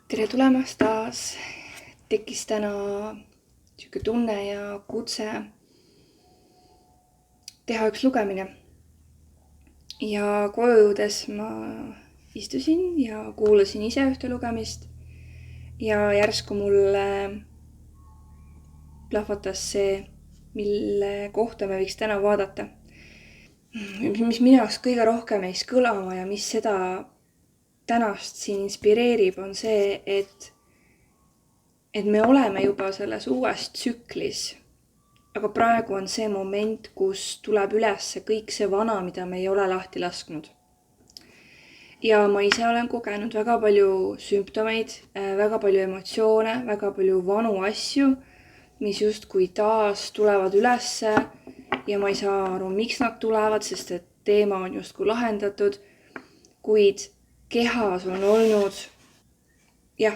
Tere tulemast taas. Tekkis täna sihuke tunne ja kutse teha üks lugemine. Ja koju jõudes ma istusin ja kuulasin ise ühte lugemist. Ja järsku mulle plahvatas see, mille kohta me võiks täna vaadata. Mis minu jaoks kõige rohkem jäis kõlama ja mis seda tänast siin inspireerib, on see, et me oleme juba selles uues tsüklis, aga praegu on see moment, kus tuleb üles kõik see vana, mida me ei ole lahti lasknud. Ja ma ise olen kogenud väga palju sümptomeid, väga palju emotsioone, väga palju vanu asju, mis justkui taas tulevad ülesse ja ma ei saa aru, miks nad tulevad, sest et teema on justkui lahendatud, kuid kehas on olnud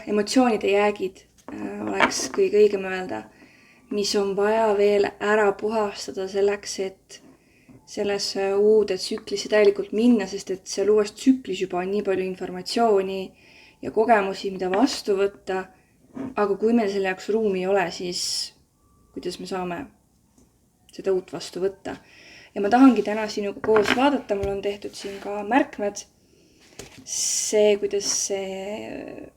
emotsioonide jäägid oleks kõige õigem öelda, mis on vaja veel ära puhastada selleks, et sellesse uude tsüklisse täielikult minna, sest et seal uues tsüklis juba on nii palju informatsiooni ja kogemusi, mida vastu võtta. Aga kui meil selle jaoks ruumi ei ole, siis kuidas me saame seda uut vastu võtta? Ja ma tahangi täna sinuga koos vaadata, mul on tehtud siin ka märkmed. See, kuidas see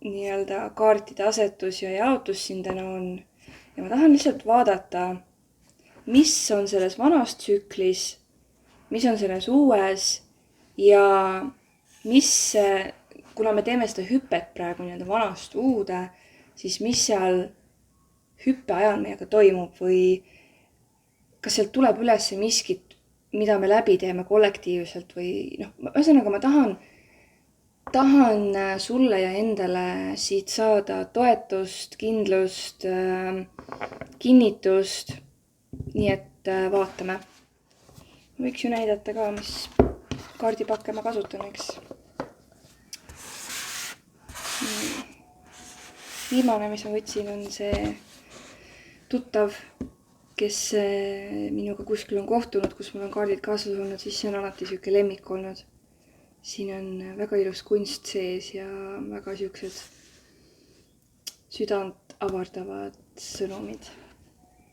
nii-öelda kaartide asetus ja jaotus siin täna on. Ja ma tahan lihtsalt vaadata, mis on selles vanas tsüklis, mis on selles uues ja mis, kuna me teeme seda hüpet praegu nii-öelda vanast uude, siis mis seal hüppe ajal meiega toimub või kas sealt tuleb üles miskit, mida me läbi teeme kollektiivselt või ühesõnaga ma tahan sulle ja endale siit saada toetust, kindlust, kinnitust. Nii et vaatame. Võiks ju näidata ka, mis kaardipakke ma kasutan, eks. Viimane, mis ma võtsin, on see tuttav, kes minuga kuskil on kohtunud, kus mul on kaardid kaasas olnud, siis see on alati siuke lemmik olnud. Siin on väga ilus kunst sees ja väga siuksed südant avardavad sõnumid.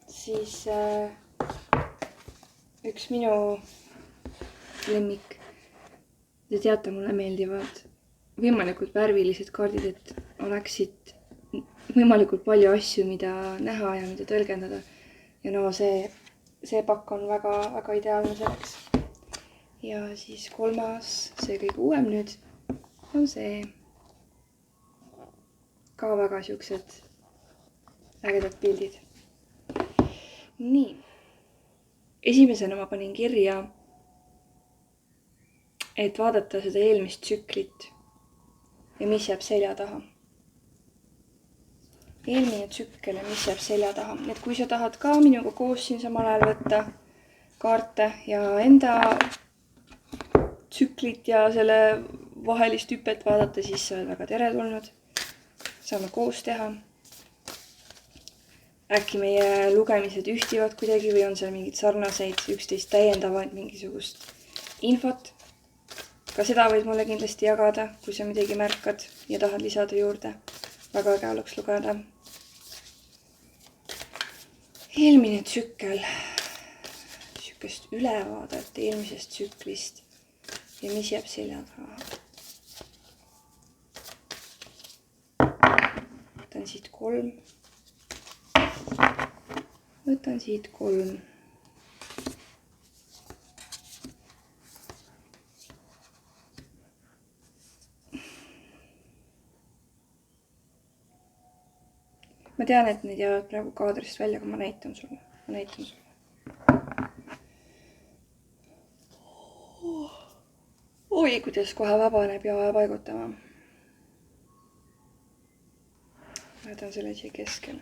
Siis üks minu lemmik. Te teate, mulle meeldivad võimalikult värvilised kaardid, et oleksid võimalikult palju asju, mida näha ja mida tõlgendada. Ja see pakk on väga, väga ideaalne selleks. Ja siis kolmas, see kõige uuem nüüd, on see. Ka väga siuksed ägedad pildid. Nii. Esimesena ma panin kirja, et vaadata seda eelmist tsüklit ja mis jääb selja taha. Eelmine tsükkel ja mis jääb selja taha. Et kui sa tahad ka minuga koos siin samal ajal võtta kaarte ja enda tsüklit ja selle vahelist hüpet vaadata, siis sa oled väga teretulnud. Saame koos teha. Äkki meie lugemised ühtivad kuidagi või on seal mingid sarnaseid, üksteist täiendavaid mingisugust infot. Ka seda võid mulle kindlasti jagada, kui sa midagi märkad ja tahad lisada juurde. Väga äge oleks lugeda. Eelmine tsükkel. Sükest ülevaadet eelmisest tsüklist ja mis jääb selja taha. Võtan siit 3. Võtan siit 3. Ma tean, et need jäävad praegu kaadrist välja, aga ma näitan sulle. Oi, kuidas kohe vabaneb ja paigutama. Ma jätan selle siia keskele.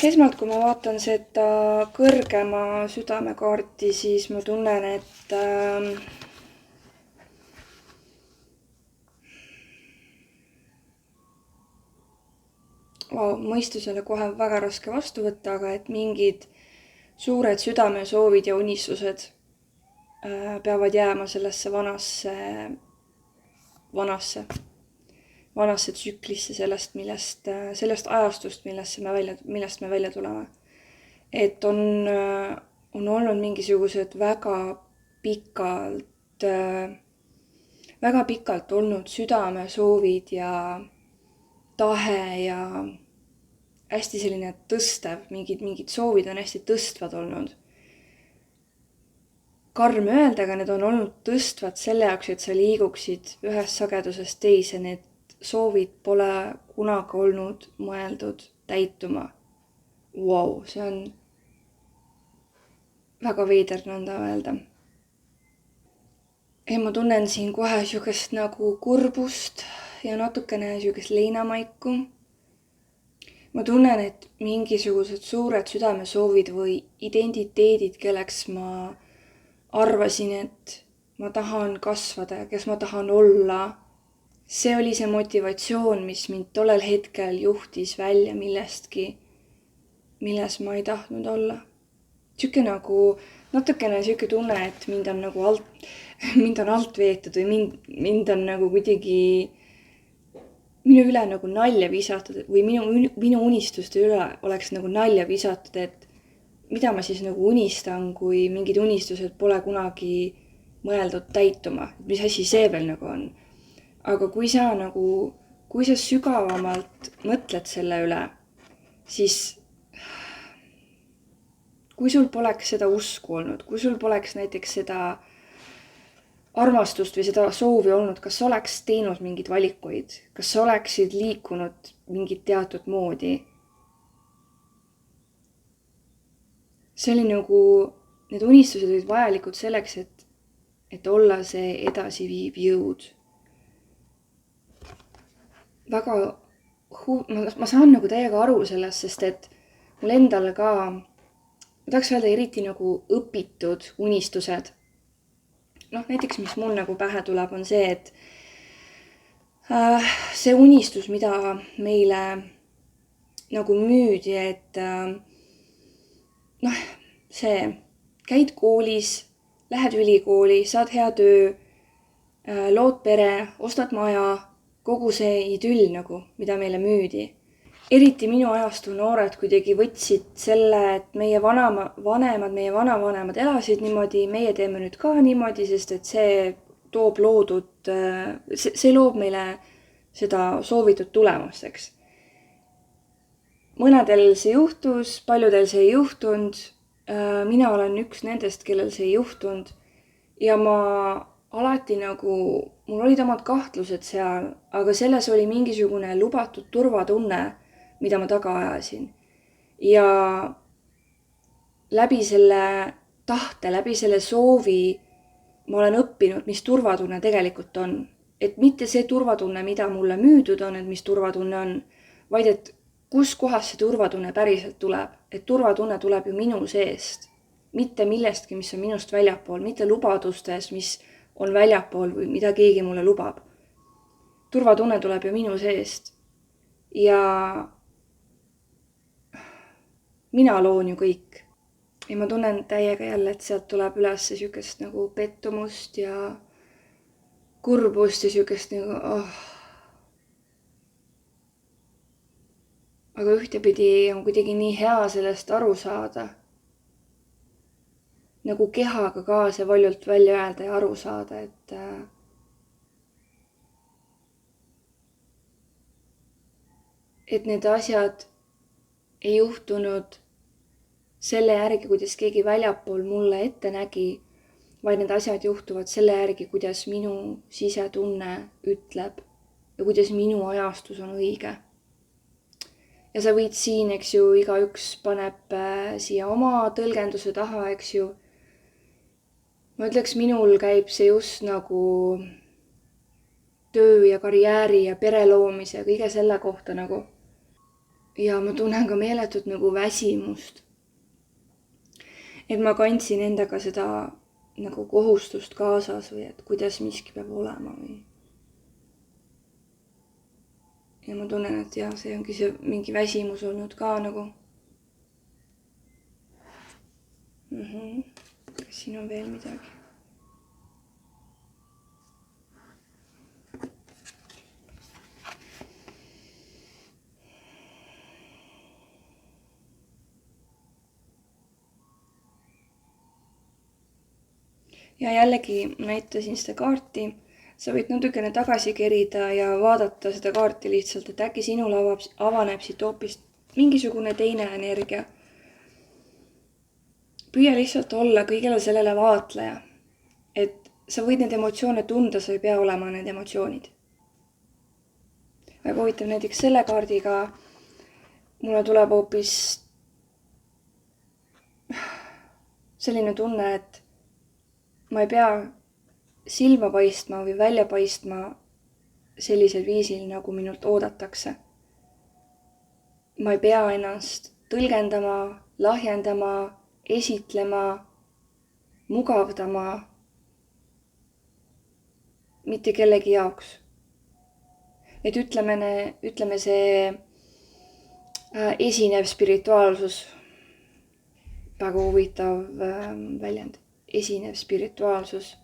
Esmalt, kui ma vaatan seda kõrgema südamekaarti, siis ma tunnen, et mõistusele kohe väga raske vastu võtta, aga et mingid suured südamesoovid ja unistused peavad jääma sellesse vanasse tsüklisse sellest ajastust, millest me välja tuleme. Et on olnud mingisugused väga pikalt olnud südamesoovid ja tahe ja hästi selline tõstev, mingid soovid on hästi tõstvad olnud. Karm öelda, aga need on olnud tõstvad selle jaoks, et sa liiguksid ühest sagedusest teise. Need soovid pole kunagi olnud mõeldud täituma. Wow, see on väga veider nõnda öelda. Ja ma tunnen siin kohe siukest nagu kurbust ja natukene siukest leinamaiku. Ma tunnen, et mingisugused suured südamesoovid või identiteedid, kelleks ma arvasin, et ma tahan kasvada ja kes ma tahan olla. See oli see motivatsioon, mis mind tollel hetkel juhtis välja millestki, milles ma ei tahtnud olla. Siuke nagu natukene siuke tunne, et mind on alt veetud või mind on nagu kuidagi minu üle nagu nalja visatud või minu unistuste üle oleks nagu nalja visatud, et mida ma siis nagu unistan, kui mingid unistused pole kunagi mõeldud täituma. Mis asi see veel nagu on? Aga kui sa sügavamalt mõtled selle üle, siis kui sul poleks seda usku olnud, kui sul poleks näiteks seda armastust või seda soovi olnud, kas oleks teinud mingeid valikuid, kas oleksid liikunud mingit teatud moodi? See oli nagu, need unistused olid vajalikud selleks, et olla see edasiviiv jõud. Ma saan nagu täiega aru sellest, sest et mul endal ka, ma tahaks öelda eriti nagu õpitud unistused. Näiteks, mis mul nagu pähe tuleb, on see, et see unistus, mida meile nagu müüdi, et see, käid koolis, lähed ülikooli, saad hea töö, lood pere, ostad maja, kogu see idüll nagu, mida meile müüdi. Eriti minu ajastu noored kuidagi võtsid selle, et meie vanavanemad elasid niimoodi, meie teeme nüüd ka niimoodi, sest et see loob meile seda soovitud tulemust, eks. Mõnedel see juhtus, paljudel see ei juhtunud. Mina olen üks nendest, kellel see ei juhtunud. Ja ma alati nagu, mul olid omad kahtlused seal, aga selles oli mingisugune lubatud turvatunne, mida ma taga ajasin. Ja läbi selle tahte, läbi selle soovi ma olen õppinud, mis turvatunne tegelikult on. Et mitte see turvatunne, mida mulle müüdud on, et mis turvatunne on, vaid et kus kohas see turvatunne päriselt tuleb. Et turvatunne tuleb ju minu seest. Mitte millestki, mis on minust väljapool, mitte lubadustes, mis on väljapool või mida keegi mulle lubab. Turvatunne tuleb ju minu seest. Ja mina loon ju kõik. Ja ma tunnen täiega jälle, et sealt tuleb üles siukest nagu pettumust ja kurbust ja siukest nagu Aga ühtepidi on kuidagi nii hea sellest aru saada. Nagu kehaga ka see valjult välja öelda ja aru saada, et need asjad ei juhtunud selle järgi, kuidas keegi väljapool mulle ette nägi, vaid need asjad juhtuvad selle järgi, kuidas minu sisetunne ütleb ja kuidas minu ajastus on õige. Ja sa võid siin, eks ju, igaüks paneb siia oma tõlgenduse taha, eks ju. Ma ütleks, minul käib see just nagu töö ja karjääri ja pere loomise ja kõige selle kohta nagu. Ja ma tunnen ka meeletut nagu väsimust. Et ma kandsin endaga seda nagu kohustust kaasas või et kuidas miski peab olema või. Ja ma tunnen, et jah, see ongi see mingi väsimus olnud ka nagu. Kas siin on veel midagi? Ja jällegi näitasin seda kaarti. Sa võid natukene tagasi kerida ja vaadata seda kaarti lihtsalt, et äkki sinul avaneb siit hoopis mingisugune teine energia. Püüa lihtsalt olla kõigele sellele vaatleja. Et sa võid need emotsioone tunda, sa ei pea olema need emotsioonid. Väga huvitav näiteks selle kaardiga mulle tuleb hoopis selline tunne, et ma ei pea silma paistma või välja paistma sellisel viisil, nagu minult oodatakse. Ma ei pea ennast tõlgendama, lahjendama, esitlema, mugavdama mitte kellegi jaoks. Et ütleme see esinev spirituaalsus, väga huvitav väljend, esinev spirituaalsus.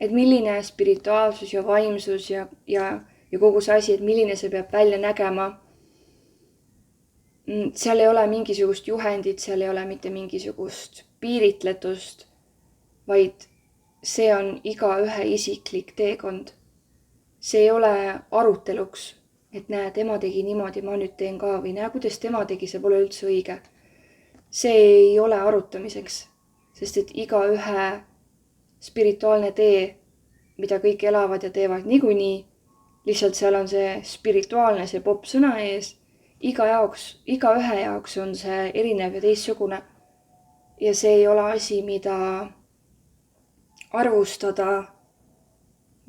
Et milline spirituaalsus ja vaimsus ja kogu see asi, et milline see peab välja nägema. Seal ei ole mingisugust juhendit, seal ei ole mitte mingisugust piiritletust, vaid see on igaühe isiklik teekond. See ei ole aruteluks, et näe, tema tegi niimoodi, ma nüüd teen ka või näe, kuidas tema tegi, see pole üldse õige. See ei ole arutamiseks, sest et igaühe spirituaalne tee, mida kõik elavad ja teevad niikuinii, lihtsalt seal on see spirituaalne, see popp sõna ees, igaühe jaoks on see erinev ja teistsugune. Ja see ei ole asi, mida arvustada,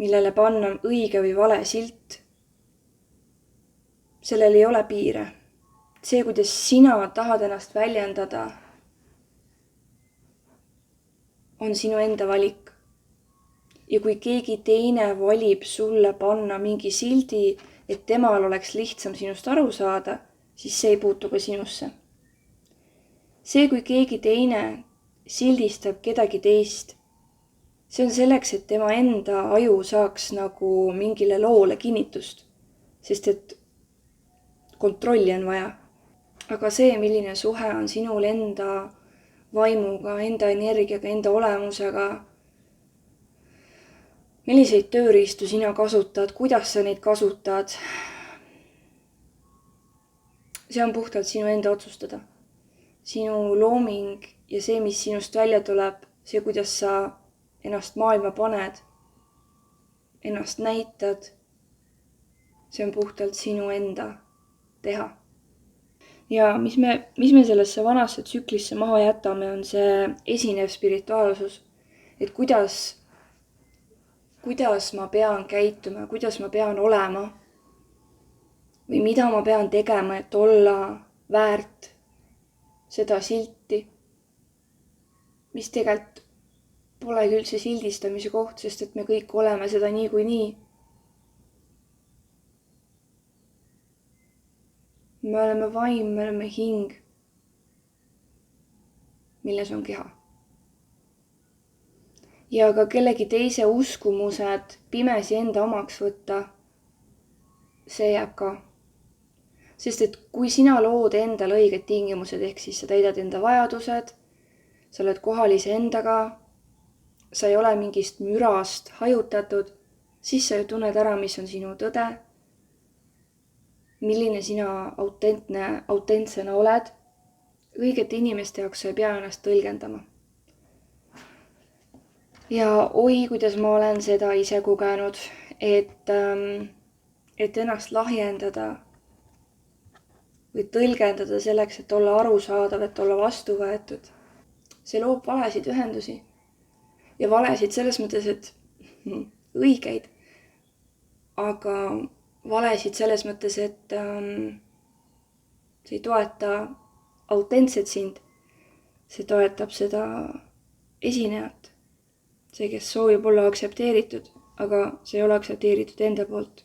millele panna õige või vale silt. Sellel ei ole piire. See, kuidas sina tahad ennast väljendada, on sinu enda valik. Ja kui keegi teine valib sulle panna mingi sildi, et temal oleks lihtsam sinust aru saada, siis see ei puutu ka sinusse. See, kui keegi teine sildistab kedagi teist, see on selleks, et tema enda aju saaks nagu mingile loole kinnitust, sest et kontrolli on vaja. Aga see, milline suhe on sinul enda vaimuga, enda energiaga, enda olemusega, milliseid tööriistu sina kasutad, kuidas sa neid kasutad, see on puhtalt sinu enda otsustada. Sinu looming ja see, mis sinust välja tuleb, see, kuidas sa ennast maailma paned, ennast näitad, see on puhtalt sinu enda teha. Ja mis me sellesse vanasse tsüklisse maha jätame, on see esinev spirituaalsus. Et kuidas ma pean käituma, kuidas ma pean olema või mida ma pean tegema, et olla väärt seda silti, mis tegelikult polegi üldse sildistamise koht, sest et me kõik oleme seda niikuinii. Me oleme vaim, me oleme hing, milles on keha. Ja ka kellegi teise uskumused pimesi enda omaks võtta, see jääb ka. Sest et kui sina lood endale õiged tingimused, ehk siis sa täidad enda vajadused, sa oled kohal iseendaga, sa ei ole mingist mürast hajutatud, siis sa ju tunned ära, mis on sinu tõde, milline sina autentsena oled. Õigete inimeste jaoks sa ei pea ennast tõlgendama. Ja oi, kuidas ma olen seda ise kogenud, et ennast lahjendada või tõlgendada selleks, et olla arusaadav, et olla vastu võetud. See loob valesid ühendusi. Ja valesid selles mõttes, et õigeid, aga valesid selles mõttes, et see ei toeta autentset sind. See toetab seda esinejat. See, kes soovib olla aktsepteeritud, aga see ei ole aktsepteeritud enda poolt.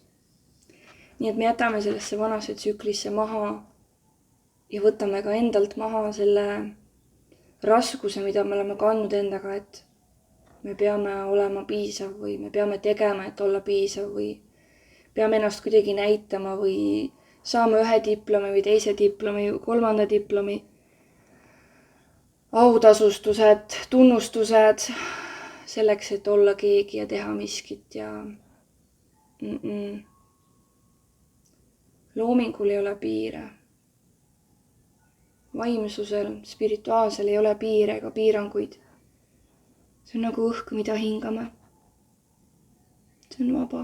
Nii et me jätame sellesse vanasse tsüklisse maha ja võtame ka endalt maha selle raskuse, mida me oleme kandnud endaga, et me peame olema piisav või me peame tegema, et olla piisav või peame ennast kuidagi näitama või saama ühe diplomi või teise diplomi või kolmanda diplomi. Autasustused, tunnustused selleks, et olla keegi ja teha miskit ja loomingul ei ole piire. Vaimsusel, spirituaalsel ei ole piire ega piiranguid. See on nagu õhk, mida hingame. See on vaba.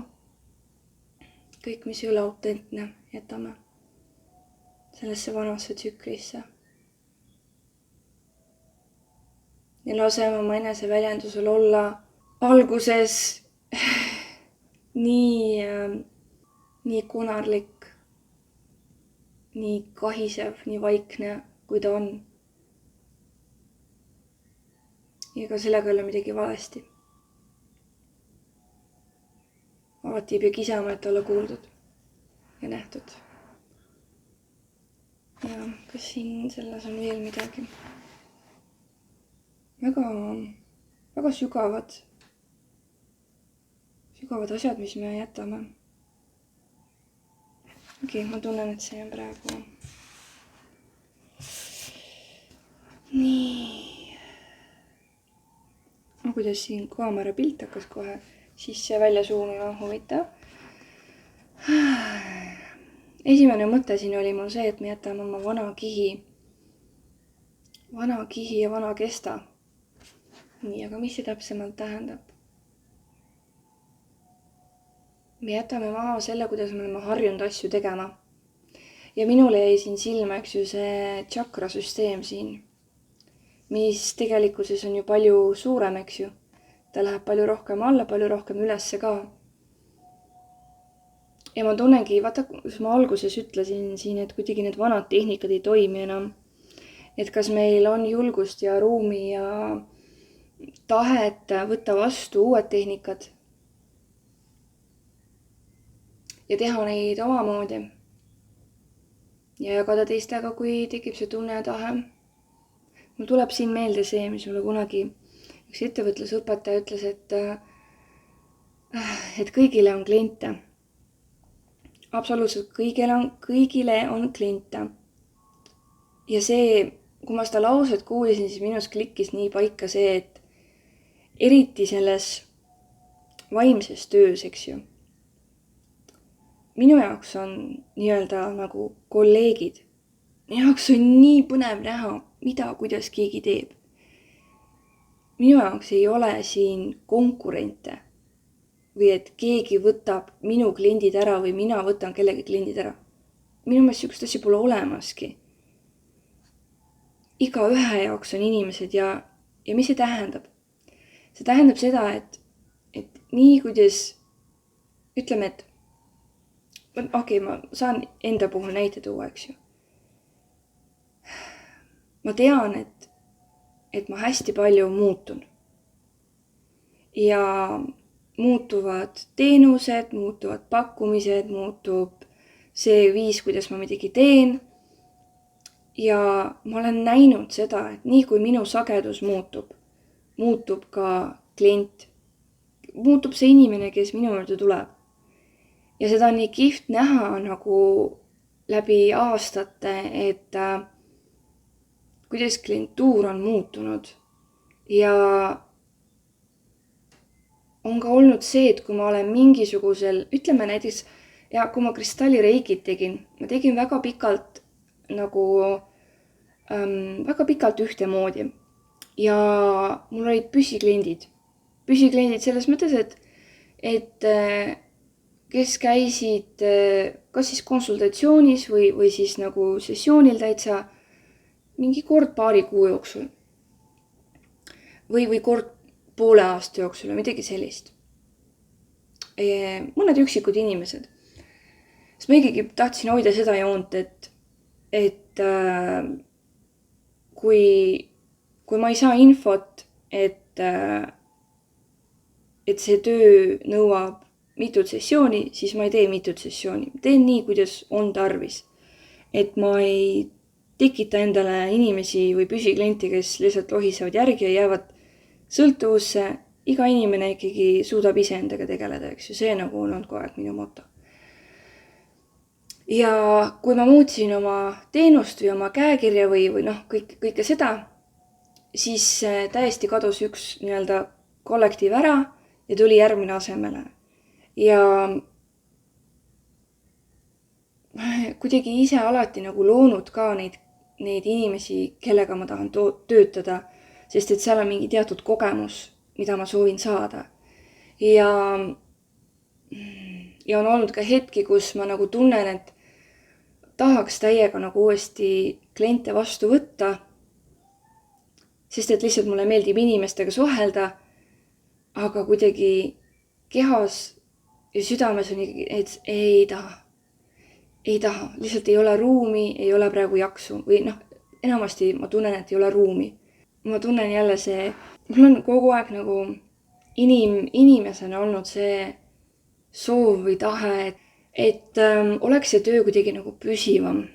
Kõik, mis ei ole autentne, jätame sellesse vanasse tsüklisse. Ja laseme oma eneseväljendusel olla alguses nii konarlik, nii kahisev, nii vaikne, kui ta on. Ja ka sellega ei ole midagi valesti. Alati ei pea kisama, et olla kuuldud ja nähtud. Ja kas siin selles on veel midagi? Väga sügavad asjad, mis me jätame. Okei, ma tunnen, et see on praegu nii. Kuidas siin kaamera pilt hakkas kohe sisse välja suunima, huvitav. Esimene mõte siin oli mul see, et me jätame oma vana kihi ja vana kesta. Nii, aga mis see täpsemalt tähendab? Me jätame maha selle, kuidas me oleme harjunud asju tegema. Ja minule jäi siin silma, eks ju, see tšakrasüsteem siin, mis tegelikkuses on ju palju suurem, eks ju. Ta läheb palju rohkem alla, palju rohkem ülesse ka. Ja ma tunnengi, vaata, kus ma alguses ütlesin siin, et kuidagi need vanad tehnikad ei toimi enam. Et kas meil on julgust ja ruumi ja tahet võtta vastu uued tehnikad ja teha neid omamoodi ja jagada teistega, kui tekib see tunne ja tahe. Mul tuleb siin meelde see, mis mulle kunagi üks ettevõtlusõpetaja ütles, et kõigile on kliente. Absoluutselt kõigile on kliente. Ja see, kui ma seda lauset kuulisin, siis minus klikkis nii paika see, et eriti selles vaimses töös, eks ju. Minu jaoks on nii-öelda nagu kolleegid. Minu jaoks on nii põnev näha, kuidas keegi teeb. Minu jaoks ei ole siin konkurente või et keegi võtab minu kliendid ära või mina võtan kellegi kliendid ära. Minu meelest sihukest asja pole olemaski. Iga ühe jaoks on inimesed ja mis see tähendab? See tähendab seda, et nii kuidas, ütleme, et ma saan enda puhul näite tuua, eks ju. Ma tean, et ma hästi palju muutun. Ja muutuvad teenused, muutuvad pakkumised, muutub see viis, kuidas ma midagi teen. Ja ma olen näinud seda, et nii kui minu sagedus muutub ka klient. Muutub see inimene, kes minu juurde tuleb. Ja seda on nii kihvt näha nagu läbi aastate, et kuidas klientuur on muutunud. Ja on ka olnud see, et kui ma olen mingisugusel, ütleme näiteks, ja kui ma kristallireikit tegin, ma tegin väga pikalt ühtemoodi. Ja mul olid püsikliendid. Püsikliendid selles mõttes, et kes käisid kas siis konsultatsioonis või siis nagu sessioonil täitsa mingi kord paari kuu jooksul. Või kord poole aasta jooksul või midagi sellist. Mõned üksikud inimesed. Sest ma ikkagi tahtsin hoida seda joont, et kui ma ei saa infot, et see töö nõuab mitut sessiooni, siis ma ei tee mitut sessiooni. Teen nii, kuidas on tarvis. Et ma ei tekita endale inimesi või püsiklienti, kes lihtsalt lohisevad järgi ja jäävad sõltuvusse. Iga inimene ikkagi suudab iseendaga tegeleda, eks ju. See nagu on olnud kogu aeg minu moto. Ja kui ma muutsin oma teenust või oma käekirja või kõike seda, siis täiesti kadus üks nii-öelda kollektiiv ära ja tuli järgmine asemele. Ja kuidagi ise alati nagu loonud ka neid inimesi, kellega ma tahan töötada, sest et seal on mingi teatud kogemus, mida ma soovin saada. Ja on olnud ka hetki, kus ma nagu tunnen, et tahaks täiega nagu uuesti kliente vastu võtta, sest et lihtsalt mulle meeldib inimestega suhelda, aga kuidagi kehas ja südames on ikkagi, et ei taha, lihtsalt ei ole ruumi, ei ole praegu jaksu või enamasti ma tunnen, et ei ole ruumi. Ma tunnen jälle mul on kogu aeg nagu inimesena olnud see soov või tahe, et oleks see töö kuidagi nagu püsivam.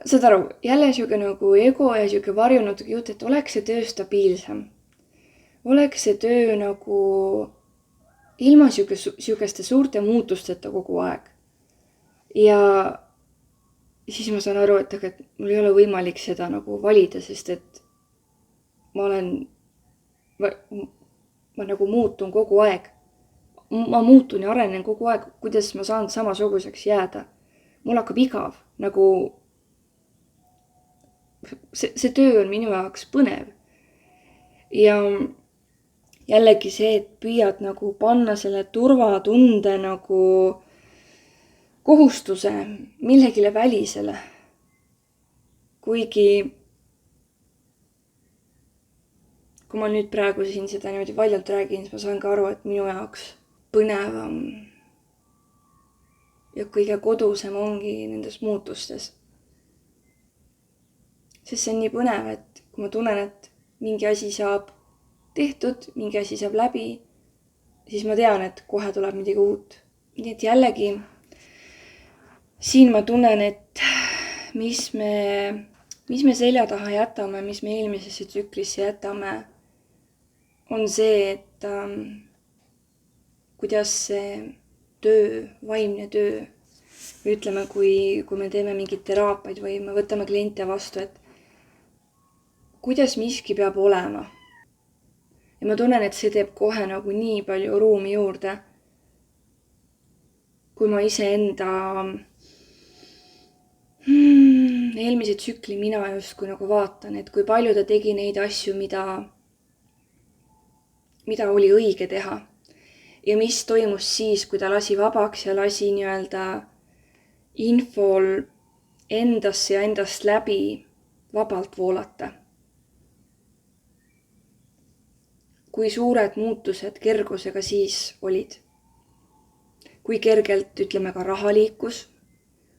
Saad aru, jälle siuke nagu ego ja siuke varjunud jutt, et oleks see töö stabiilsem. Oleks see töö nagu ilma siukeste suurte muutusteta kogu aeg. Ja siis ma saan aru, et mul ei ole võimalik seda nagu valida, sest et ma nagu muutun kogu aeg. Ma muutun ja arenen kogu aeg, kuidas ma saan samasuguseks jääda. Mul hakkab igav, nagu see töö on minu jaoks põnev. Ja jällegi see, et püüad nagu panna selle turvatunde nagu kohustuse millegile välisele. Kuigi kui ma nüüd praegu siin seda niimoodi valjalt räägin, siis ma saan ka aru, et minu jaoks põnevam ja kõige kodusem ongi nendes muutustes. Sest see on nii põnev, et kui ma tunnen, et mingi asi saab tehtud, mingi asi saab läbi, siis ma tean, et kohe tuleb midagi uut. Nii et jällegi siin ma tunnen, et mis me selja taha jätame, mis me eelmisesse tsüklisse jätame, on see, et kuidas see töö, vaimne töö, või ütleme, kui me teeme mingeid teraapiaid või me võtame kliente vastu, et kuidas miski peab olema. Ja ma tunnen, et see teeb kohe nagu nii palju ruumi juurde, kui ma iseenda eelmise tsükli mina justkui nagu vaatan, et kui palju ta tegi neid asju, mida oli õige teha. Ja mis toimus siis, kui ta lasi vabaks ja lasi nii-öelda infol endasse ja endast läbi vabalt voolata. Kui suured muutused kergusega siis olid. Kui kergelt, ütleme ka raha liikus.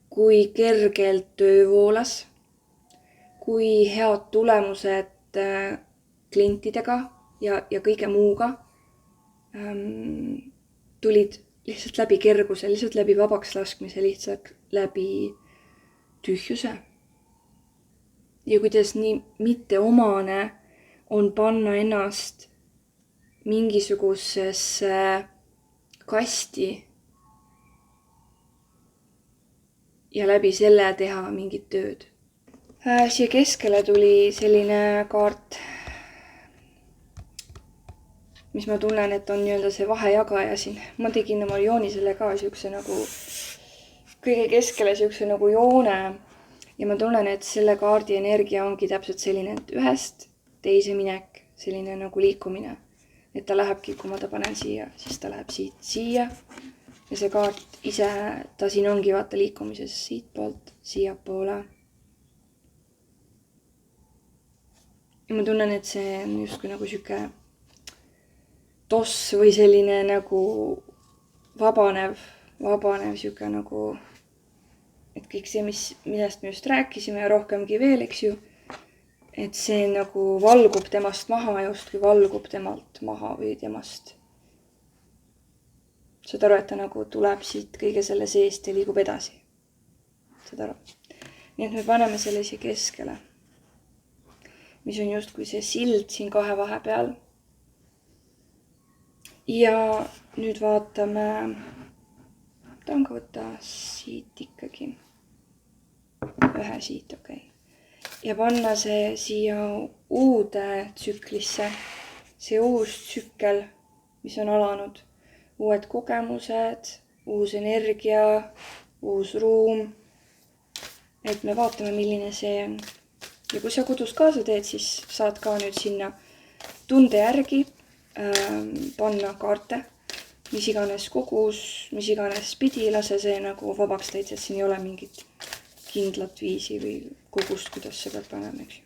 Kui kergelt töö voolas, kui head tulemused klientidega ja kõige muuga tulid lihtsalt läbi kerguse, lihtsalt läbi vabaks laskmise, lihtsalt läbi tühjuse. Ja kuidas nii mitteomane on panna ennast mingisugusesse kasti ja läbi selle teha mingit tööd. Siia keskele tuli selline kaart, mis ma tunnen, et on nii-öelda see vahejagaja siin. Ma tegin oma joonisele ka siukse nagu kõige keskele siukse nagu joone ja ma tunnen, et selle kaardi energia ongi täpselt selline, et ühest teise minek, selline nagu liikumine. Et ta lähebki, kui ma ta panen siia, siis ta läheb siit siia. Ja see kaart ise, ta siin ongi vaata liikumises siit poolt siia poole. Ja ma tunnen, et see on justkui nagu siuke toss või selline nagu vabanev siuke nagu, et kõik see, millest me just rääkisime ja rohkemgi veel, eks ju, et see nagu valgub temast maha, justkui valgub temalt maha või temast. Saad aru, et ta nagu tuleb siit kõige selle seest ja liigub edasi. Saad aru? nii et me paneme selle siia keskele, mis on just kui see sild siin kahe vahepeal. Ja nüüd vaatame, tahan ka võtta siit ikkagi. Ühe siit, okei. Ja panna see siia uude tsüklisse. See uus tsükkel, mis on alanud. Uued kogemused, uus energia, uus ruum. Et me vaatame, milline see on. Ja kui sa kodus kaasa teed, siis saad ka nüüd sinna tunde järgi panna kaarte, mis iganes kogus, mis iganes pidi, lase see nagu vabaks täitsa, et siin ei ole mingit kindlat viisi või kogust, kuidas sa pead panema, eks.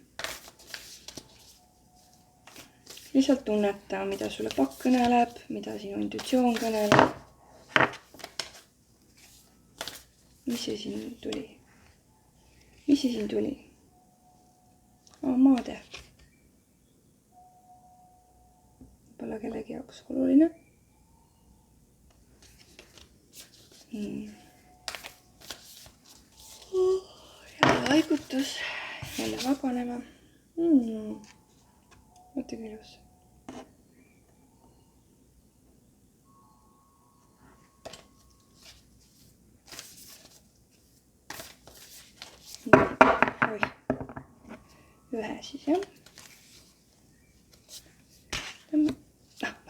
Lihtsalt tunneta, mida sulle pakk kõneleb, mida sinu intuitsioon kõneleb. Mis see siin tuli? Mis see siin tuli? Maade. Pole kellegi jaoks oluline. Jälle haigutus. Jälle vabanema. Mõtle kui ilus. Ühe siis, jah.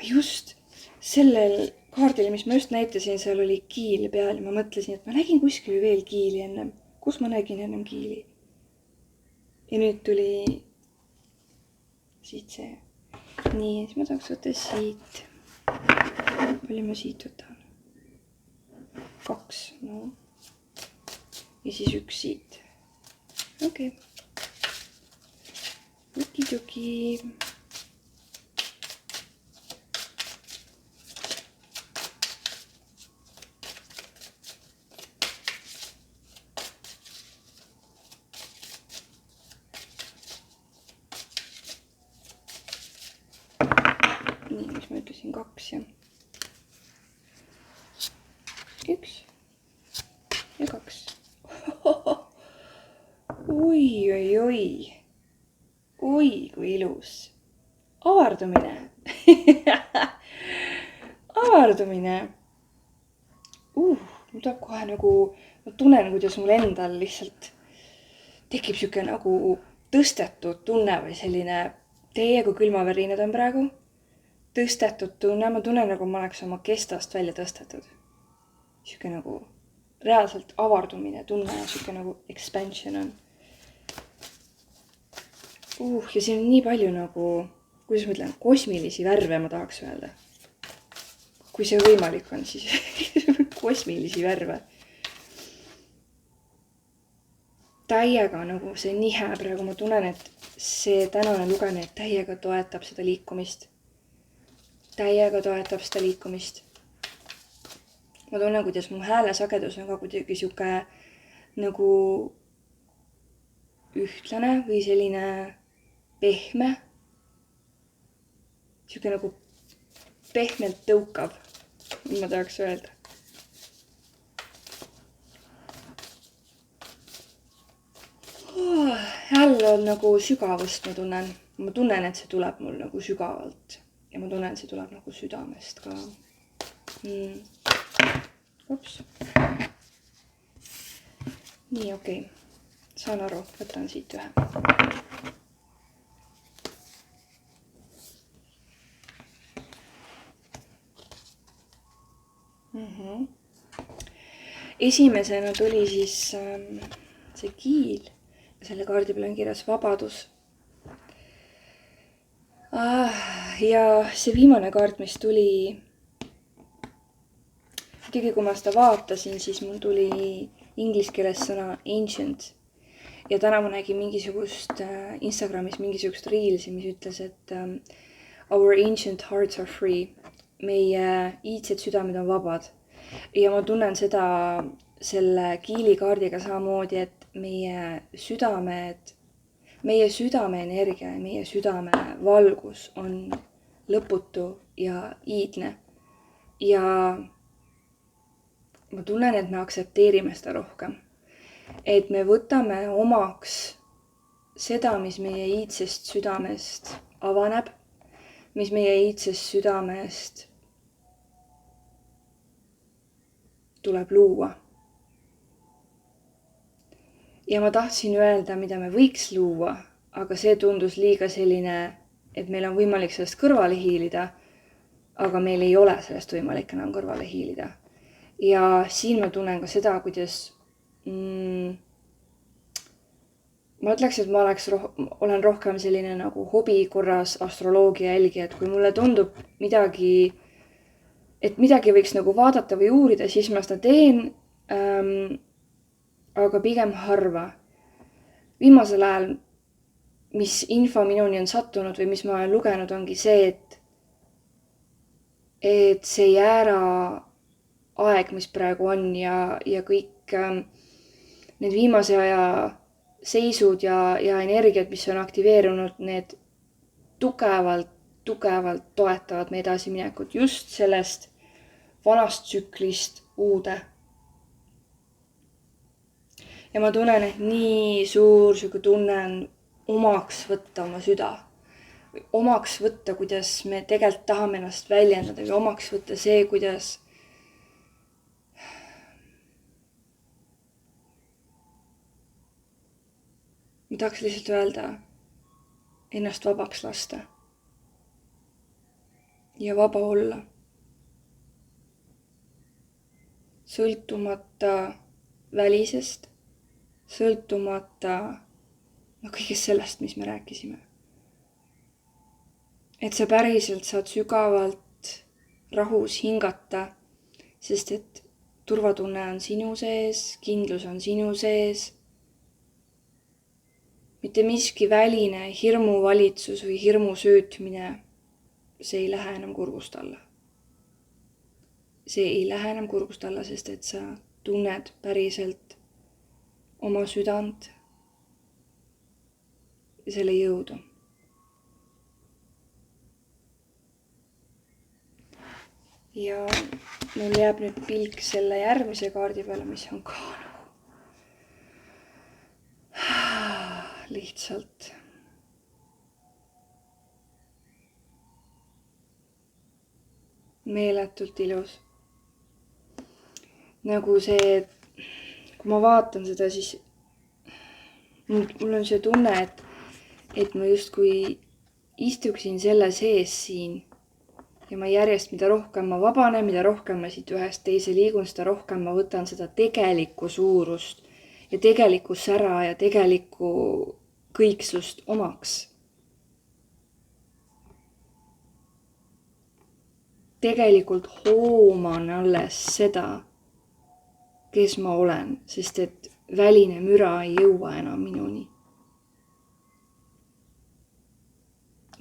Just sellel kaardil, mis ma just näitasin, seal oli kiil peal ja ma mõtlesin, et ma nägin kuskil veel kiili ennem. Kus ma nägin ennem kiili? Ja nüüd tuli siit see. Nii, siis ma tahaks võtta siit. Palju ma siit võtan? 2, no. Ja siis 1 siit. Okei. Tuki. Nii, mis ma ütlesin 2 ja 1 ja 2. Oi, kui ilus. Avardumine. Avardumine. Mul tuleb kohe nagu, ma tunnen, kuidas mul endal lihtsalt tekib siuke nagu tõstetud tunne või selline täiega külmavärinad on praegu. Tõstetud tunne, ma tunnen nagu ma oleks oma kestast välja tõstetud. Siuke nagu reaalselt avardumine tunne ja siuke nagu expansion on. Ja siin on nii palju nagu, kuidas ma ütlen, kosmilisi värve ma tahaks öelda. Kui see võimalik on, siis kosmilisi värve. Täiega nagu see nihe praegu, ma tunnen, et see tänane lugemine täiega toetab seda liikumist. Täiega toetab seda liikumist. Ma tunnen, kuidas mu hääle sagedus on ka kuidagi siuke nagu ühtlane või selline pehme. Siuke nagu pehmelt tõukav, ma tahaks öelda. Jälle on nagu sügavust ma tunnen. Ma tunnen, et see tuleb mul nagu sügavalt. Ja ma tunnen, et see tuleb nagu südamest ka. Ups. Nii, okei. Saan aru, võtan siit ühe. Esimesena tuli siis see kiil. Selle kaardi peal on kirjas vabadus. Ja see viimane kaart, mis tuli, ikkagi kui ma seda vaatasin, siis mul tuli inglise keeles sõna ancient. Ja täna ma nägin mingisugust Instagramis mingisugust reelsi, mis ütles, et our ancient hearts are free. Meie iidsed südamed on vabad. Ja ma tunnen seda selle kiilikaardiga samamoodi, et meie südame energia ja meie südame valgus on lõputu ja iidne. Ja ma tunnen, et me aktsepteerime seda rohkem. et me võtame omaks seda, mis meie iidsest südamest avaneb, mis meie iidsest südamest tuleb luua. Ja ma tahtsin öelda, mida me võiks luua, aga see tundus liiga selline, et meil on võimalik sellest kõrvale hiilida, aga meil ei ole sellest võimalik enam kõrvale hiilida. Ja siin ma tunnen ka seda, kuidas ma ütleks, et ma olen rohkem selline nagu hobi korras astroloogia jälgija, et kui mulle tundub midagi, et midagi võiks nagu vaadata või uurida, siis ma seda teen, aga pigem harva. Viimasel ajal, mis info minuni on sattunud või mis ma olen lugenud, ongi see, et see jäära aeg, mis praegu on ja kõik need viimase aja seisud ja energiat, mis on aktiveerunud, need tugevalt toetavad me edasiminekut just sellest vanast tsüklist uude. Ja ma tunnen, et nii suur siuke tunne on omaks võtta oma süda. Või omaks võtta, kuidas me tegelikult tahame ennast väljendada või omaks võtta see, kuidas ma tahaks lihtsalt öelda, ennast vabaks lasta ja vaba olla. Sõltumata välisest, sõltumata kõigest sellest, mis me rääkisime. Et sa päriselt saad sügavalt rahus hingata, sest et turvatunne on sinu sees, kindlus on sinu sees. Mitte miski väline hirmuvalitsus või hirmu söötmine, see ei lähe enam kurgust alla. See ei lähe enam kurgust alla, sest et sa tunned päriselt oma südant ja selle jõudu. Ja mul jääb nüüd pilk selle järgmise kaardi peale, mis on ka lihtsalt meeletult ilus. Nagu see, kui ma vaatan seda, siis mul on see tunne, et ma justkui istuksin selle sees siin ja ma järjest, mida rohkem ma vabanen, mida rohkem ma siit ühest teise liigun, seda rohkem ma võtan seda tegelikku suurust ja tegelikku sära ja tegelikku kõiksust omaks. Tegelikult hooman alles seda, kes ma olen, sest et väline müra ei jõua enam minuni.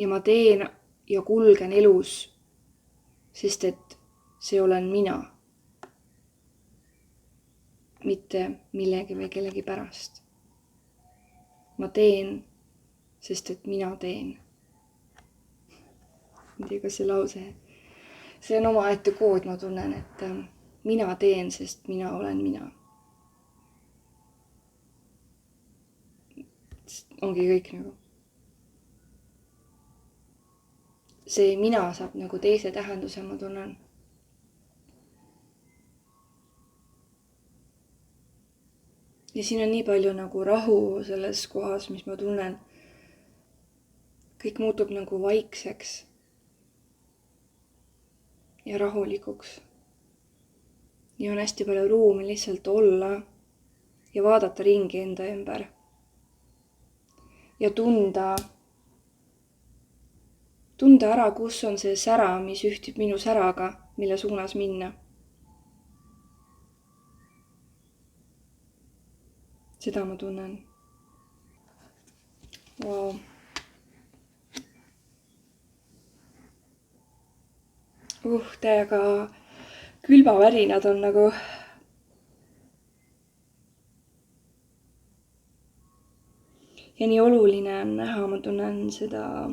Ja ma teen ja kulgen elus, sest et see olen mina. Mitte millegi või kellegi pärast. Ma teen, sest et mina teen. Ma tea, kas see lause, see on omaette kood, ma tunnen, et mina teen, sest mina olen mina. Ongi kõik nagu. See mina saab nagu teise tähenduse, ma tunnen. Ja siin on nii palju nagu rahu selles kohas, mis ma tunnen. Kõik muutub nagu vaikseks ja rahulikuks. Ja on hästi palju ruumi lihtsalt olla ja vaadata ringi enda ümber. Ja tunda ära, kus on see sära, mis ühtib minu säraga, mille suunas minna. Seda ma tunnen. Wow. Täiega külmavärinad on nagu. Ja nii oluline on näha, ma tunnen seda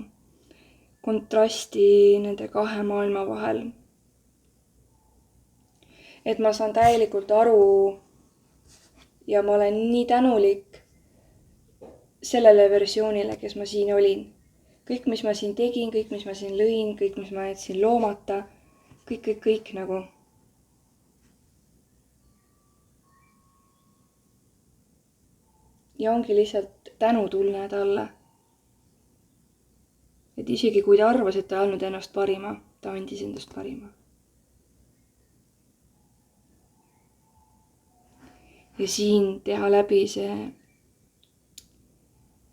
kontrasti nende kahe maailma vahel. Et ma saan täielikult aru, Ja ma olen nii tänulik sellele versioonile, kes ma siin olin. Kõik, mis ma siin tegin, kõik, mis ma siin lõin, kõik, mis ma jätsin loomata, kõik nagu. Ja ongi lihtsalt tänutunne talle. Et isegi kui ta arvas, et ta andnud ennast parima, ta andis endast parima. Ja siin teha läbi see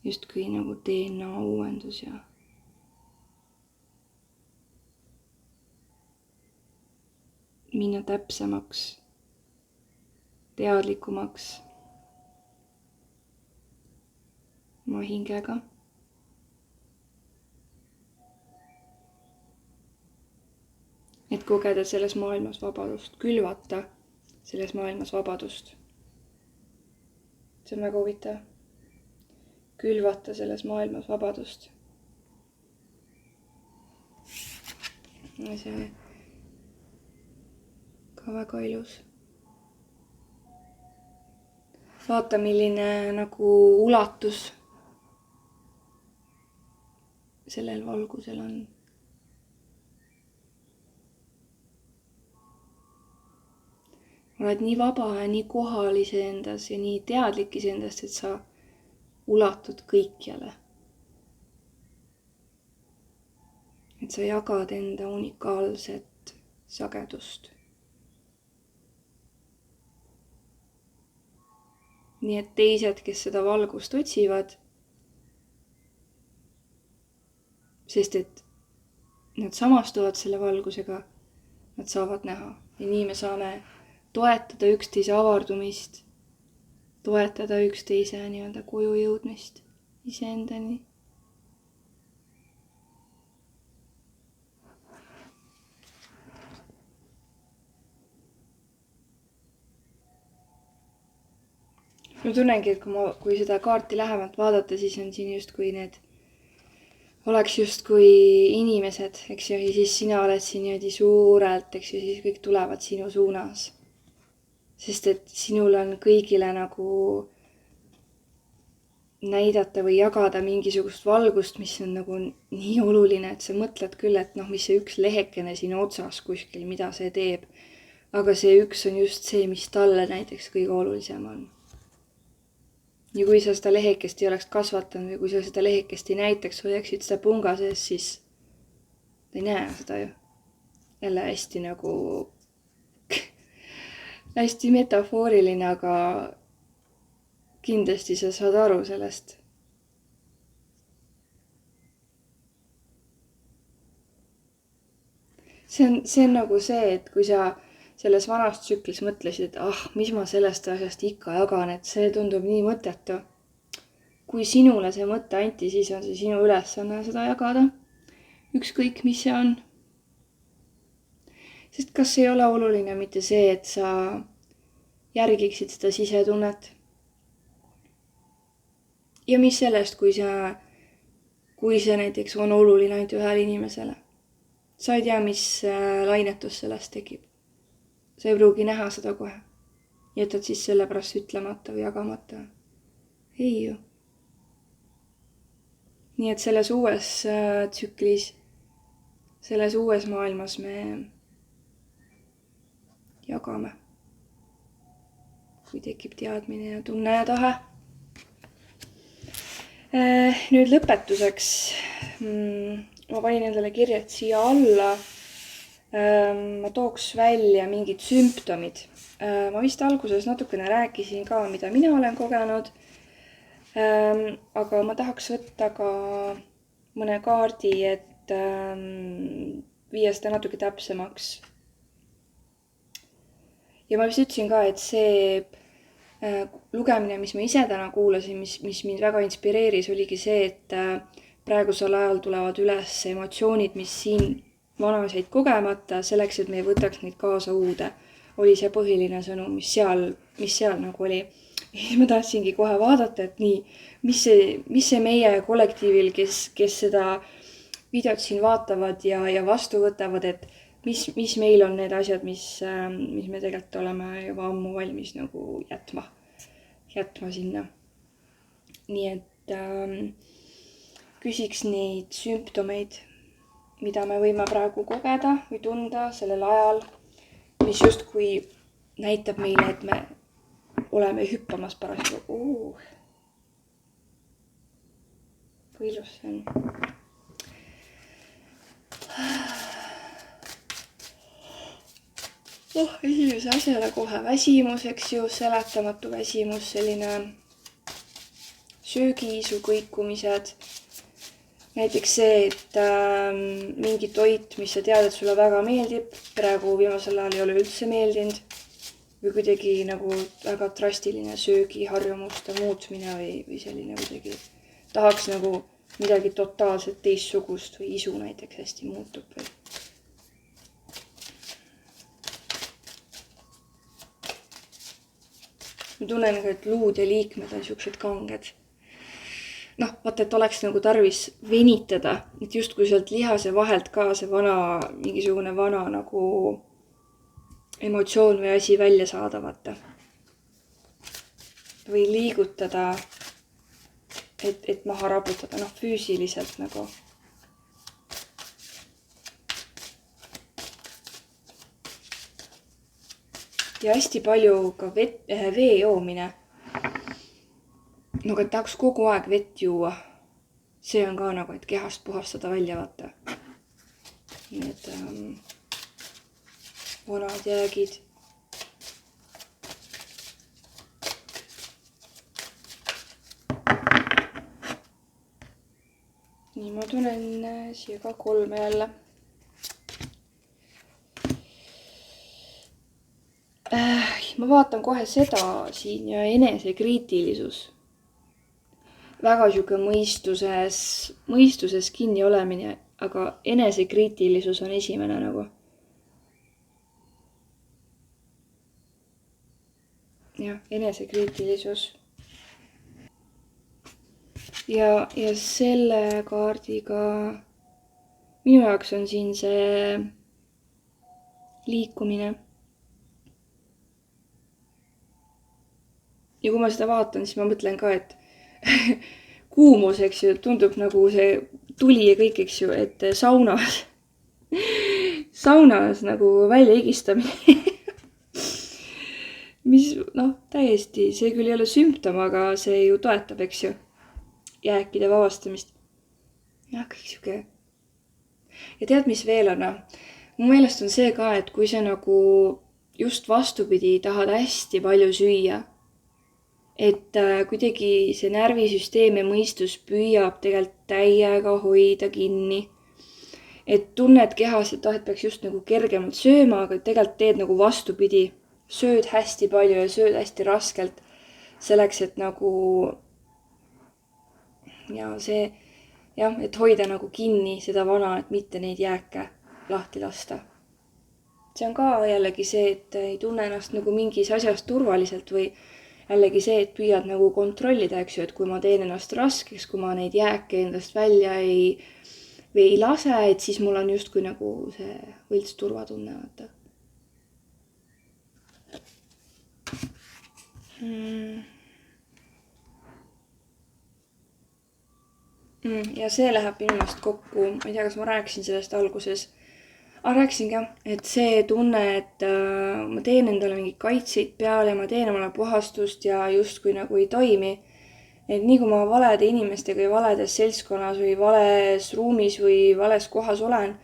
justkui nagu DNA uuendus ja minna täpsemaks, teadlikumaks oma hingega. Et kogeda selles maailmas vabadust, külvata selles maailmas vabadust. See on väga huvitav. Külvata selles maailmas vabadust. Ja see ka väga ilus. Vaata, milline nagu ulatus sellel valgusel on. Oled nii vaba ja nii kohal iseendas ja nii teadlik iseendast, et sa ulatud kõikjale. Et sa jagad enda unikaalset sagedust. Nii et teised, kes seda valgust otsivad, sest et nad samastuvad selle valgusega, nad saavad näha. Ja nii me saame toetada üksteise avardumist, toetada üksteise nii-öelda koju jõudmist iseendani. Ma tunnengi, et kui seda kaarti lähemalt vaadata, siis on siin justkui need, oleks justkui inimesed, eks ju, ja siis sina oled siin niimoodi suurelt, eks ju, siis kõik tulevad sinu suunas. Sest et sinul on kõigile nagu näidata või jagada mingisugust valgust, mis on nagu nii oluline, et sa mõtled küll, et mis see üks lehekene siin otsas kuskil, mida see teeb. Aga see üks on just see, mis talle näiteks kõige olulisem on. Ja kui sa seda lehekest ei oleks kasvatanud või kui sa seda lehekest ei näitaks, hoiaksid seda punga sees, siis ta ei näe seda ju. Jälle hästi nagu hästi metafooriline, aga kindlasti sa saad aru sellest. See on nagu see, et kui sa selles vanas tsüklis mõtlesid, et mis ma sellest asjast ikka jagan, et see tundub nii mõttetu. Kui sinule see mõte anti, siis on see sinu ülesanne seda jagada. Ükskõik, mis see on. Sest kas ei ole oluline mitte see, et sa järgiksid seda sisetunnet? Ja mis sellest, kui see näiteks on oluline ainult ühele inimesele? Sa ei tea, mis lainetus sellest tekib. Sa ei pruugi näha seda kohe. Jätad siis selle pärast ütlemata või jagamata. Ei ju. Nii et selles uues tsüklis, selles uues maailmas me jagame. Kui tekib teadmine ja tunne ja tahe. Nüüd lõpetuseks ma panin endale kirjad siia alla. Ma tooks välja mingid sümptomid. Ma vist alguses natukene rääkisin ka, mida mina olen kogenud. Aga ma tahaks võtta ka mõne kaardi, et viia seda natuke täpsemaks. Ja ma vist ütlesin ka, et see lugemine, mis ma ise täna kuulasin, mis mind väga inspireeris, oligi see, et praegusel ajal tulevad üles emotsioonid, mis siin vanasid kogemata, selleks, et me ei võtaks neid kaasa uude. Oli see põhiline sõnum, mis seal nagu oli. Ja ma tahtsingi kohe vaadata, et nii, mis see meie kollektiivil, kes seda videot siin vaatavad ja vastu võtavad, et mis meil on need asjad, mis me tegelikult oleme juba ammu valmis nagu jätma. jätma sinna. Nii et küsiks neid sümptomeid, mida me võime praegu kogeda või tunda sellel ajal, mis justkui näitab meile, et me oleme hüppamas parasjagu. Kui ilus see on. Esimese asjale kohe väsimus, eks ju, seletamatu väsimus, selline söögiisu kõikumised. Näiteks see, et mingi toit, mis sa tead, et sulle väga meeldib, praegu viimasel ajal ei ole üldse meeldinud või kuidagi nagu väga drastiline söögiharjumuste muutmine või selline kuidagi tahaks nagu midagi totaalselt teistsugust või isu näiteks hästi muutub või. Ma tunnen ka, et luud ja liikmed on siuksed kanged. Vaata, et oleks nagu tarvis venitada, et justkui sealt lihase vahelt ka see mingisugune vana nagu emotsioon või asi välja saada, vaata. Või liigutada, et maha raputada, füüsiliselt nagu. Ja hästi palju ka vee joomine. Et tahaks kogu aeg vett juua. See on ka nagu, et kehast puhastada välja, vaata. Need vanad jäägid. Nii, ma tulen siia ka 3 jälle. Ma vaatan kohe seda siin ja enesekriitilisus. Väga siuke mõistuses kinni olemine, aga enesekriitilisus on esimene nagu. Jah, enesekriitilisus. Ja selle kaardiga minu jaoks on siin see liikumine. Ja kui ma seda vaatan, siis ma mõtlen ka, et kuumus, eks ju, tundub nagu see tuli ja kõik, eks ju, et saunas nagu välja higistamine. Mis, täiesti, see küll ei ole sümptom, aga see ju toetab, eks ju, jääkide vabastamist. Jah, kõik siuke. Ja tead, mis veel on? Mu meelest on see ka, et kui sa nagu just vastupidi tahad hästi palju süüa, et kuidagi see närvisüsteem ja mõistus püüab tegelikult täiega hoida kinni. Et tunned kehas, et et peaks just nagu kergemalt sööma, aga tegelikult teed nagu vastupidi. Sööd hästi palju ja sööd hästi raskelt. Selleks, et nagu et hoida nagu kinni seda vana, et mitte neid jääke lahti lasta. See on ka jällegi see, et ei tunne ennast nagu mingis asjas turvaliselt või jällegi see, et püüad nagu kontrollida, eks ju, et kui ma teen ennast raskeks, kui ma neid jääke endast välja ei lase, et siis mul on justkui nagu see võlts turvatunne, vaata. Ja see läheb minu meelest kokku, ma ei tea, kas ma rääkisin sellest alguses. Rääkisin ka, et see tunne, et ma teen endale mingid kaitseid peale ja ma teen omale puhastust ja justkui nagu ei toimi. Et nii kui ma valede inimestega või valedes seltskonnas või vales ruumis või vales kohas olen,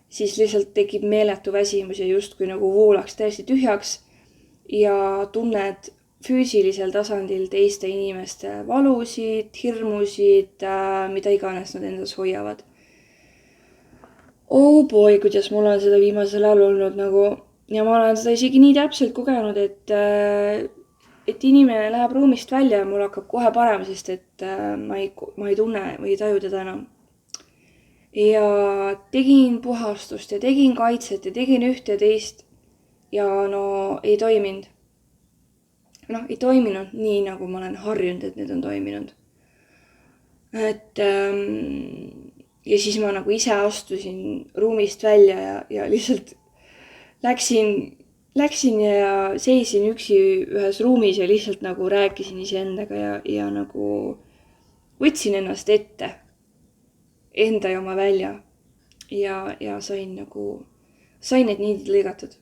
siis lihtsalt tekib meeletu väsimus ja justkui nagu voolaks täiesti tühjaks ja tunned füüsilisel tasandil teiste inimeste valusid, hirmusid, mida iganes nad endas hoiavad. Oh boy, kuidas mul on seda viimasel ajal olnud nagu, ja ma olen seda isegi nii täpselt kogenud, et inimene läheb ruumist välja ja mul hakkab kohe parem, sest et ma ei tunne või ei taju teda enam. Ja tegin puhastust ja tegin kaitset ja tegin ühte ja teist ja ei toiminud. Ei toiminud nii, nagu ma olen harjunud, et need on toiminud. Ja siis ma nagu ise astusin ruumist välja ja lihtsalt läksin ja seisin üksi ühes ruumis ja lihtsalt nagu rääkisin iseendaga ja nagu võtsin ennast ette, enda ja oma välja ja sain need niidid lõigatud.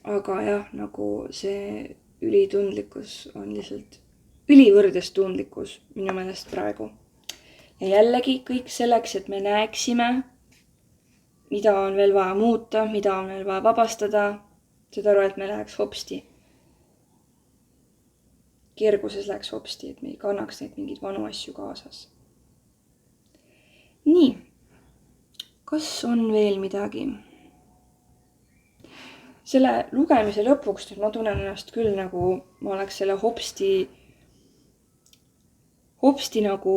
Aga jah, nagu see ülitundlikkus on lihtsalt ülivõrdes tundlikkus minu meelest praegu. Ja jällegi kõik selleks, et me näeksime, mida on veel vaja muuta, mida on veel vaja vabastada, saad aru, et me läheks hopsti. Kerguses läheks hopsti, et me ei kannaks neid mingeid vanu asju kaasas. Nii, kas on veel midagi? Selle lugemise lõpuks nüüd ma tunnen ennast küll nagu ma oleks selle hopsti nagu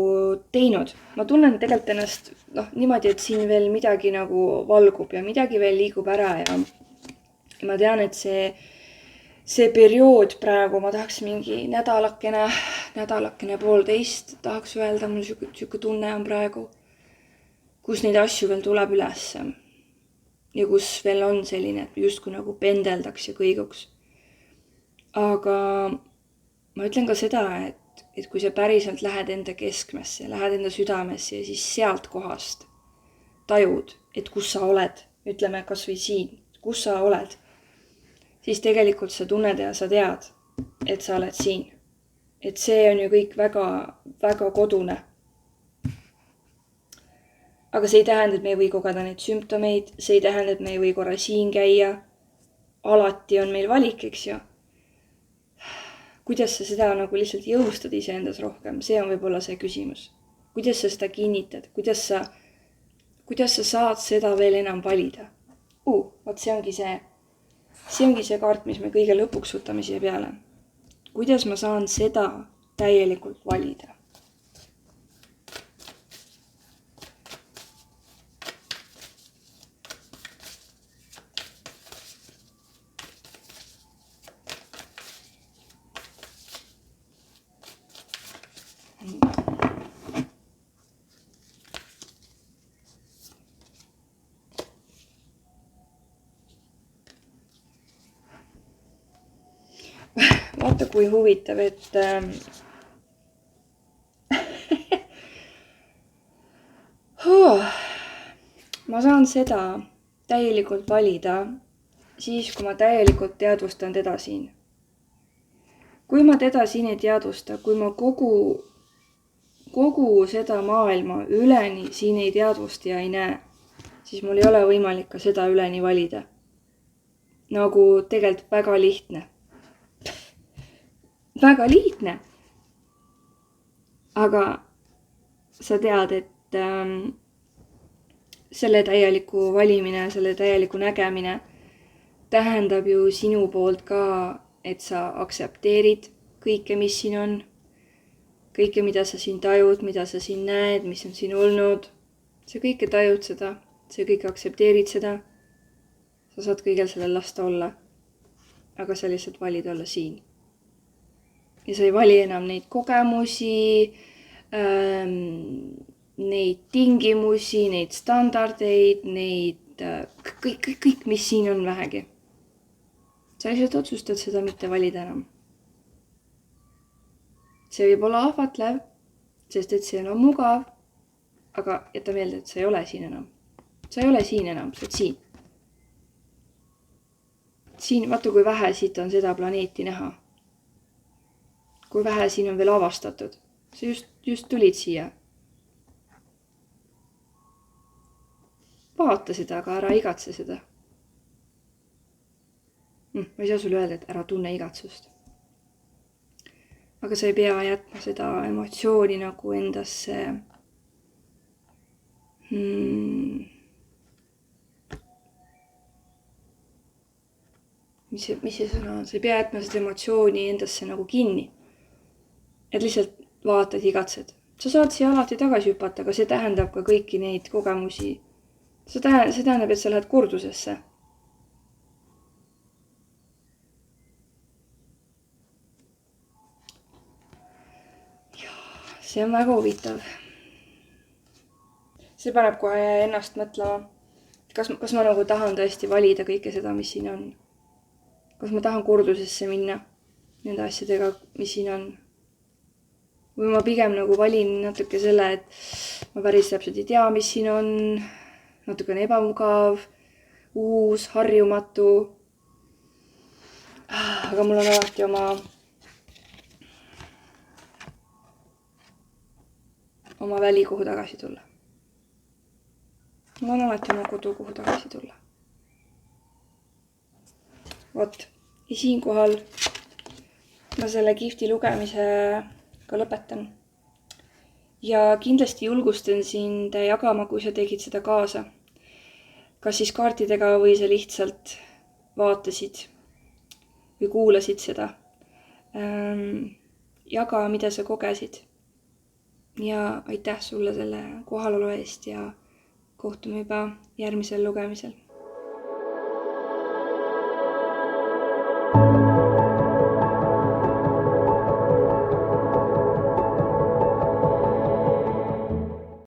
teinud. Ma tunnen tegelikult ennast niimoodi, et siin veel midagi nagu valgub ja midagi veel liigub ära ja ma tean, et see periood praegu ma tahaks mingi nädalakene 1,5 tahaks öelda, mul siuke tunne on praegu, kus neid asju veel tuleb ülesse ja kus veel on selline, et justkui nagu pendeldaks ja kõiguks. Aga ma ütlen ka seda, et kui sa päriselt lähed enda keskmesse, lähed enda südamesse ja siis sealt kohast tajud, et kus sa oled, ütleme kas või siin, kus sa oled, siis tegelikult sa tunned ja sa tead, et sa oled siin. Et see on ju kõik väga, väga kodune. Aga see ei tähenda, et me ei või kogeda neid sümptomeid, see ei tähenda, et me ei või korra siin käia. Alati on meil valik, eks ju. Kuidas sa seda nagu lihtsalt jõustad iseendas rohkem, see on võib-olla see küsimus. Kuidas sa seda kinnitad, kuidas sa saad seda veel enam valida? Vaat see ongi see kaart, mis me kõige lõpuks võtame siia peale. Kuidas ma saan seda täielikult valida? Vaata, kui huvitav, et ma saan seda täielikult valida siis, kui ma täielikult teadvustan teda siin. Kui ma teda siin ei teadvusta, kui ma kogu seda maailma üleni siin ei teadvusta ja ei näe, siis mul ei ole võimalik ka seda üleni valida. Nagu tegelikult väga lihtne. Väga lihtne. Aga sa tead, et selle täieliku valimine, selle täieliku nägemine tähendab ju sinu poolt ka, et sa aksepteerid kõike, mis siin on. Kõike, mida sa siin tajud, mida sa siin näed, mis on siin olnud. Sa kõike tajud seda, sa kõike aksepteerid seda. Sa saad kõigel sellel lasta olla. Aga sa lihtsalt valid olla siin. Ja sa ei vali enam neid kogemusi, neid tingimusi, neid standardeid, neid kõik, mis siin on vähegi. Sa lihtsalt otsustad seda mitte valida enam. See võib olla ahvatlev, sest et see on mugav, aga jäta meelde, et sa ei ole siin enam. Sa ei ole siin enam, sa oled siin. Siin, vaata kui vähe siit on seda planeeti näha. Kui vähe siin on veel avastatud. Sa just tulid siia. Vaata seda, aga ära igatse seda. Ma ei saa sulle öelda, et ära tunne igatsust. Aga sa ei pea jätma seda emotsiooni nagu endasse. Mis see sõna on? Sa ei pea jätma seda emotsiooni endasse nagu kinni. Et lihtsalt vaatad, igatsed. Sa saad siia alati tagasi hüpata, aga see tähendab ka kõiki neid kogemusi. See tähendab, et sa lähed kordusesse. Ja, see on väga huvitav. See paneb kohe ennast mõtlema. Kas ma nagu tahan tõesti valida kõike seda, mis siin on? kas ma tahan kordusesse minna nende asjadega, mis siin on. Või ma pigem nagu valin natuke selle, et ma päris täpselt ei tea, mis siin on, natuke on ebamugav, uus, harjumatu. Aga mul on alati oma väli, kuhu tagasi tulla. Mul on alati oma kodu, kuhu tagasi tulla. Vot, ja siinkohal ma selle kihvti lugemise ka lõpetan. Ja kindlasti julgustan sind jagama, kui sa tegid seda kaasa. Kas siis kaartidega või sa lihtsalt vaatasid või kuulasid seda. Jaga, mida sa kogesid. Ja aitäh sulle selle kohalolu eest ja kohtume juba järgmisel lugemisel.